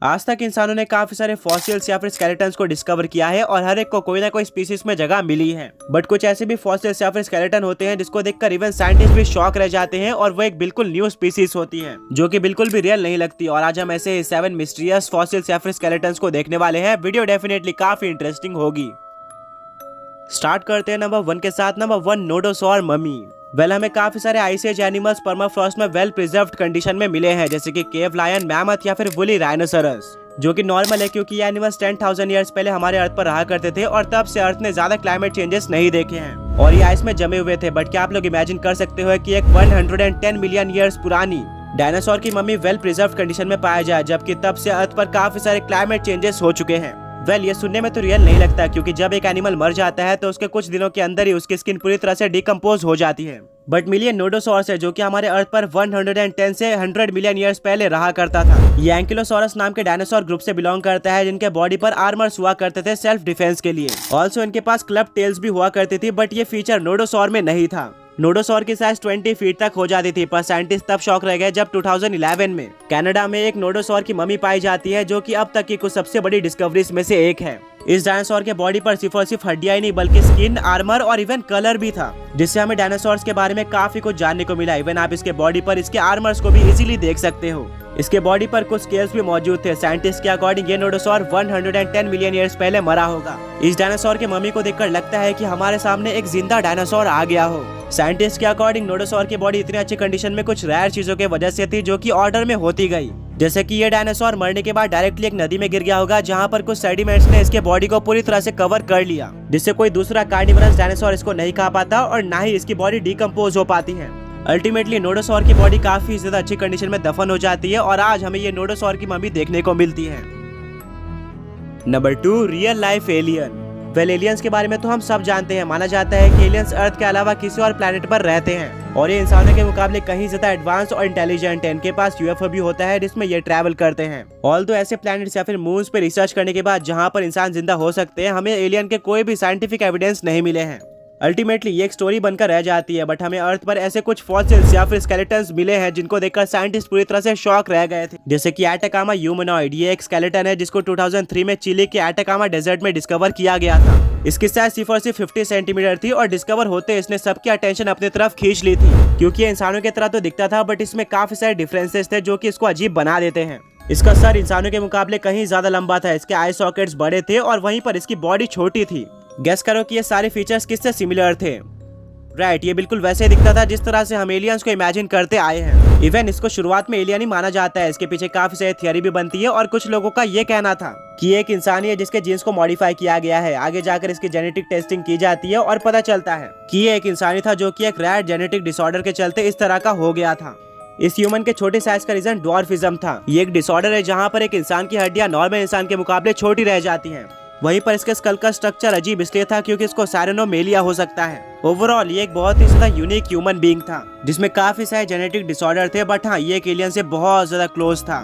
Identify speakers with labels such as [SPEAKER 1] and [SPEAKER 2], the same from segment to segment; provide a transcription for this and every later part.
[SPEAKER 1] आज तक इंसानों ने काफी सारे फॉसिल्स या फिर स्केलेटन्स को डिस्कवर किया है और हर एक को कोई ना कोई स्पीसीज में जगह मिली है। बट कुछ ऐसे भी फॉसिल्स या फिर स्केलेटन होते हैं जिसको देखकर इवन साइंटिस्ट भी शॉक रह जाते हैं और वो एक बिल्कुल न्यू स्पीसीज होती है जो कि बिल्कुल भी रियल नहीं लगती। और आज हम ऐसे 7 मिस्टीरियस फॉसिल्स या फिर स्केलेटन्स को देखने वाले हैं। वीडियो डेफिनेटली काफी इंटरेस्टिंग होगी। स्टार्ट करते हैं नंबर 1 के साथ। Number 1, nodosaur mummy. हमें काफी सारे आइस एज एनिमल्स परमाफ्रॉस्ट में वेल प्रिजर्व्ड कंडीशन में मिले हैं, जैसे कि केव लायन, मैमथ या फिर वुली राइनोसरस, जो कि नॉर्मल है क्योंकि ये एनिमल्स 10,000 ईयर्स पहले हमारे अर्थ पर रहा करते थे और तब से अर्थ ने ज्यादा क्लाइमेट चेंजेस नहीं देखे हैं और ये आइस में जमे हुए थे। बट क्या आप लोग इमेजिन कर सकते हो कि एक 110 मिलियन ईयर्स पुरानी डायनासोर की मम्मी वेल प्रिजर्व्ड कंडीशन में पाया जाए, जबकि तब से अर्थ पर काफी सारे क्लाइमेट चेंजेस हो चुके हैं। ये सुनने में तो रियल नहीं लगता क्योंकि जब एक एनिमल मर जाता है तो उसके कुछ दिनों के अंदर ही उसकी स्किन पूरी तरह से डिकम्पोज हो जाती है। बट मिली नोडोसॉरस है जो कि हमारे अर्थ पर 110 से 100 मिलियन ईयर्स पहले रहा करता था। ये एंकिलोसॉरस नाम के डायनासोर ग्रुप से बिलोंग करता है जिनके बॉडी पर आर्मर्स हुआ करते थे सेल्फ डिफेंस के लिए। ऑल्सो इनके पास क्लब टेल्स भी हुआ करती थी, बट ये फीचर नोडोसॉर में नहीं था। नोडोसॉर की साइज 20 फीट तक हो जाती थी, पर साइंटिस्ट तब शॉक रह गए जब 2011 में कनाडा में एक नोडोसॉर की मम्मी पाई जाती है जो कि अब तक की कुछ सबसे बड़ी डिस्कवरीज में से एक है। इस डायनासोर के बॉडी पर सिर्फ और सिर्फ हड्डियां ही नहीं बल्कि स्किन, आर्मर और इवन कलर भी था, जिससे हमें डायनासोर्स के बारे में काफी कुछ जानने को मिला। इवन आप इसके बॉडी पर इसके आर्मर्स को भी इजीली देख सकते हो। इसके बॉडी पर कुछ स्केल्स भी मौजूद थे। साइंटिस्ट के अकॉर्डिंग ये नोडोसॉर 110 मिलियन ईयर्स पहले मरा होगा। इस डायनासोर के मम्मी को देखकर लगता है कि हमारे सामने एक जिंदा डायनासोर आ गया हो। साइंटिस्ट के अकॉर्डिंग नोडोसॉर की बॉडी इतनी अच्छी कंडीशन में कुछ रेयर चीजों की वजह से थी जो कि ऑर्डर में होती गई, जैसे कि ये डायनासोर मरने के बाद डायरेक्टली एक नदी में गिर गया होगा जहां पर कुछ सेडिमेंट्स ने इसके बॉडी को पूरी तरह से कवर कर लिया, जिससे कोई दूसरा कार्निवरस डायनासोर इसको नहीं खा पाता और ना ही इसकी बॉडी डिकम्पोज हो पाती है। अल्टीमेटली नोडोसॉर की बॉडी काफी ज्यादा अच्छी कंडीशन में दफन हो जाती है और आज हमें ये नोडोसॉर की मम्मी देखने को मिलती है। Number 2, real life alien. Aliens के बारे में तो हम सब जानते हैं। माना जाता है कि एलियंस अर्थ के अलावा किसी और प्लेनेट पर रहते हैं और ये इंसानों के मुकाबले कहीं ज्यादा एडवांस और इंटेलिजेंट है। इनके पास यूएफओ भी होता है जिसमें ये ट्रैवल करते हैं। ऑल्दो ऐसे प्लैनेट्स या फिर मून्स पे रिसर्च करने के बाद जहां पर इंसान जिंदा हो सकते हैं, हमें एलियन के कोई भी साइंटिफिक एविडेंस नहीं मिले हैं। अल्टीमेटली ये एक स्टोरी बनकर रह जाती है। बट हमें अर्थ पर ऐसे कुछ फॉसिल्स या फिर स्केलेटन्स मिले हैं जिनको देखकर साइंटिस्ट पूरी तरह से शॉक रह गए थे, जैसे कि एटाकामा ह्यूमनॉइड। ये एक स्केलेटन है जिसको 2003 में चिली के एटाकामा डेजर्ट में डिस्कवर किया गया था। इसकी साइज सिर्फ और सिर्फ 50 सेंटीमीटर थी और डिस्कवर होते इसने सबकी अटेंशन अपनी तरफ खींच ली थी क्योंकि ये इंसानों की तरह तो दिखता था, बट इसमें काफी सारे डिफरेंसेस थे जो कि इसको अजीब बना देते हैं। इसका सर इंसानों के मुकाबले कहीं ज्यादा लंबा था, इसके आई सॉकेट्स बड़े थे और वहीं पर इसकी बॉडी छोटी थी। गेस करो कि ये सारे फीचर्स किससे सिमिलर थे? राइट, ये बिल्कुल वैसे दिखता था जिस तरह से हम एलियंस को इमेजिन करते आए हैं। इवन इसको शुरुआत में एलियन ही माना जाता है। इसके पीछे काफी सारी थियरी भी बनती है और कुछ लोगों का ये कहना था कि एक इंसान है जिसके जीन्स को मॉडिफाई किया गया है। आगे जाकर इसकी जेनेटिक टेस्टिंग की जाती है और पता चलता है कि ये एक इंसान था जो कि एक रेयर जेनेटिक डिसऑर्डर के चलते इस तरह का हो गया था। इस ह्यूमन के छोटे साइज का रीजन ड्वार्फिज्म था। ये एक डिसऑर्डर है जहाँ पर एक इंसान की हड्डियां नॉर्मल इंसान के मुकाबले छोटी रह जाती हैं। वहीं पर इसके स्कल का स्ट्रक्चर अजीब इसलिए था क्योंकि इसको साइरेनोमेलिया हो सकता है। ओवरऑल ये एक बहुत ही ज्यादा यूनिक ह्यूमन बीइंग था जिसमें काफी सारे जेनेटिक डिसऑर्डर थे, बट हाँ, ये एक एलियन से बहुत ज्यादा क्लोज था।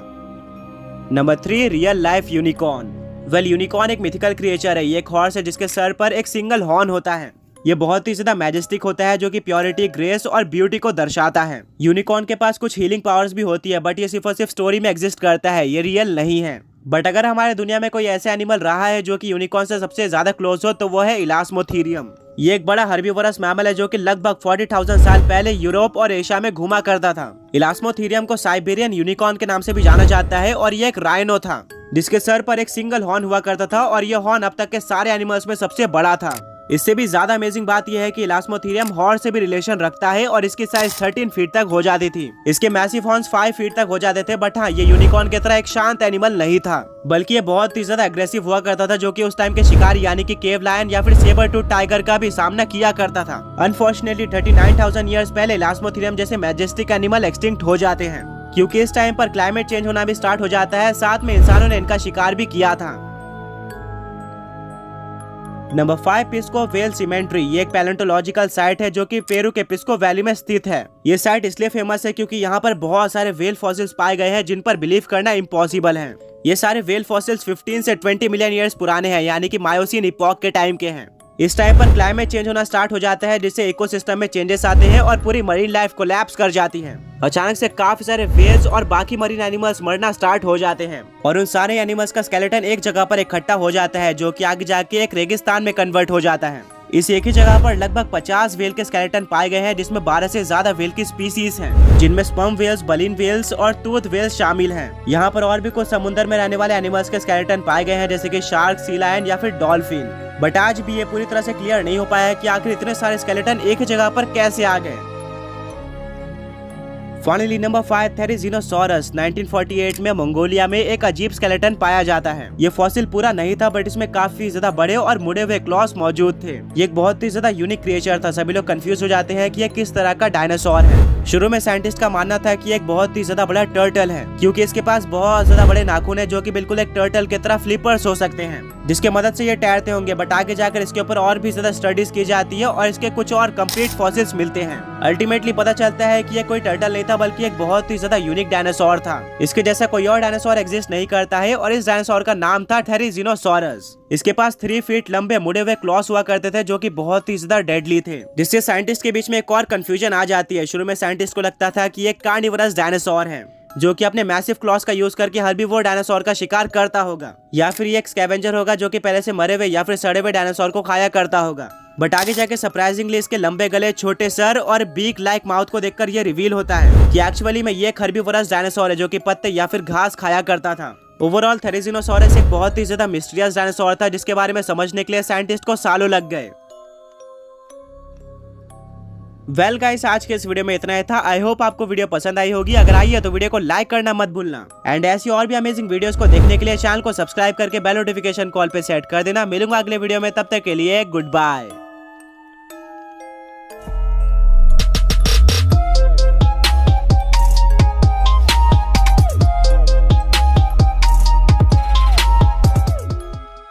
[SPEAKER 1] Number 3, real life unicorn. Unicorn एक मिथिकल क्रिएचर है। ये एक हॉर्स है जिसके सर पर एक सिंगल हॉर्न होता है। ये बहुत ही ज्यादा मैजेस्टिक होता है जो कि प्योरिटी, ग्रेस और ब्यूटी को दर्शाता है। यूनिकॉर्न के पास कुछ हीलिंग पावर्स भी होती है, बट ये सिर्फ और सिर्फ स्टोरी में एग्जिस्ट करता है, ये रियल नहीं है। बट अगर हमारे दुनिया में कोई ऐसा एनिमल रहा है जो कि यूनिकॉर्न से सबसे ज्यादा क्लोज हो तो वो है इलास्मोथीरियम। ये एक बड़ा हर्बीवोरस मैमल है जो कि लगभग 40,000 साल पहले यूरोप और एशिया में घुमा करता था। इलास्मोथीरियम को साइबेरियन यूनिकॉर्न के नाम से भी जाना जाता है और ये एक राइनो था जिसके सर पर एक सिंगल हॉर्न हुआ करता था और ये हॉर्न अब तक के सारे एनिमल्स में सबसे बड़ा था। इससे भी ज्यादा अमेजिंग बात यह है कि इलास्मोथीरियम हॉर्स से भी रिलेशन रखता है और इसकी साइज 13 फीट तक हो जाती थी। इसके मैसिव हॉर्न्स 5 फीट तक हो जाते थे। बट हाँ, ये यूनिकॉर्न की तरह एक शांत एनिमल नहीं था, बल्कि ये बहुत ही ज्यादा एग्रेसिव हुआ करता था जो कि उस टाइम के शिकारी यानी कि केव लायन या फिर सेबर टूथ टाइगर का भी सामना किया करता था। अनफॉर्चुनेटली 39,000 ईयर्स पहले इलास्मोथीरियम जैसे मैजेस्टिक एनिमल एक्सटिंक्ट हो जाते हैं क्योंकि इस टाइम पर क्लाइमेट चेंज होना भी स्टार्ट हो जाता है, साथ में इंसानों ने इनका शिकार भी किया था। Number 5, Pisco whale cemetery. ये एक पैलेंटोलॉजिकल साइट है जो कि पेरू के पिस्को वैली में स्थित है। ये साइट इसलिए फेमस है क्योंकि यहाँ पर बहुत सारे वेल फॉसिल्स पाए गए हैं जिन पर बिलीव करना इम्पॉसिबल है। ये सारे वेल फॉसिल्स 15 से 20 मिलियन ईयर्स पुराने हैं, यानी कि मायोसीन इपॉक के टाइम के हैं। इस टाइम पर क्लाइमेट चेंज होना स्टार्ट हो जाता है, जिससे इकोसिस्टम में चेंजेस आते हैं और पूरी मरीन लाइफ कोलैप्स कर जाती है। अचानक से काफी सारे व्हेल्स और बाकी मरीन एनिमल्स मरना स्टार्ट हो जाते हैं और उन सारे एनिमल्स का स्केलेटन एक जगह पर इकट्ठा हो जाता है, जो कि आगे जाके एक रेगिस्तान में कन्वर्ट हो जाता है। इस एक ही जगह पर लगभग 50 व्हेल के स्केलेटन पाए गए हैं, जिसमें 12 से ज्यादा व्हेल की स्पीसीज हैं, जिनमें स्पर्म व्हेल्स, बलीन व्हेल्स और टूथ व्हेल्स शामिल हैं। यहाँ पर और भी कुछ समुद्र में रहने वाले एनिमल्स के स्केलेटन पाए गए हैं, जैसे कि शार्क, सी लायन या फिर डॉल्फिन। बट आज भी ये पूरी तरह से क्लियर नहीं हो पाया है कि आखिर इतने सारे स्केलेटन एक ही जगह पर कैसे आ गए। Finally number 5, थेरिज़िनोसॉरस। 1948 में मंगोलिया में एक अजीब स्केलेटन पाया जाता है। ये फॉसिल पूरा नहीं था, बट इसमें काफी ज्यादा बड़े और मुड़े हुए क्लॉस मौजूद थे। ये एक बहुत ही ज्यादा यूनिक क्रिएचर था। सभी लोग कंफ्यूज हो जाते हैं कि ये किस तरह का डायनासोर है। शुरू में साइंटिस्ट का मानना था कि एक बहुत ही ज्यादा बड़ा टर्टल है, क्योंकि इसके पास बहुत ज्यादा बड़े नाखून है, जो कि बिल्कुल एक टर्टल की तरह फ्लिपर्स हो सकते हैं, जिसके मदद से ये तैरते होंगे। बट आगे जाकर इसके ऊपर और भी ज्यादा स्टडीज की जाती है और इसके कुछ और कंप्लीट फॉसिल्स मिलते हैं। अल्टीमेटली पता चलता है कि ये कोई टर्टल नहीं था, बल्कि एक बहुत ही ज्यादा यूनिक डायनासोर था। इसके जैसा कोई और डायनासोर एग्जिस्ट नहीं करता है और इस डायनासोर का नाम था थेरिज़िनोसॉरस। इसके पास 3 फीट लंबे मुड़े हुए क्लॉस हुआ करते थे, जो कि बहुत ही ज्यादा डेडली थे, जिससे साइंटिस्ट के बीच में एक और कंफ्यूजन आ जाती है। शुरू में साइंटिस्ट को लगता था कि ये कार्निवरस डायनासोर है, जो कि अपने मैसिव क्लॉस का यूज करके हर्बीवोर डायनासोर का शिकार करता होगा, या फिर ये एक स्कैवेंजर होगा जो कि पहले से मरे हुए या फिर सड़े हुए डायनासोर को खाया करता होगा। बट आगे जाके सरप्राइजिंगली इसके लंबे गले, छोटे सर और बीक लाइक माउथ को देखकर ये रिवील होता है कि एक्चुअली में ये एक हर्बीवोरस डायनासोर है, जो कि पत्ते या फिर घास खाया करता था। ओवरऑल थेरिज़िनोसॉरस एक बहुत ही ज्यादा मिस्टीरियस डायनासोर था, जिसके बारे में समझने के लिए साइंटिस्ट को सालों लग गए। वेल गाइस, आज के इस वीडियो में इतना ही था। आई होप आपको वीडियो पसंद आई होगी। अगर आई है तो वीडियो को लाइक करना मत भूलना एंड ऐसी और भी अमेजिंग वीडियोस को देखने के लिए चैनल को सब्सक्राइब करके बेल नोटिफिकेशन कॉल पे सेट कर देना। मिलूंगा अगले वीडियो में, तब तक के लिए गुड बाय।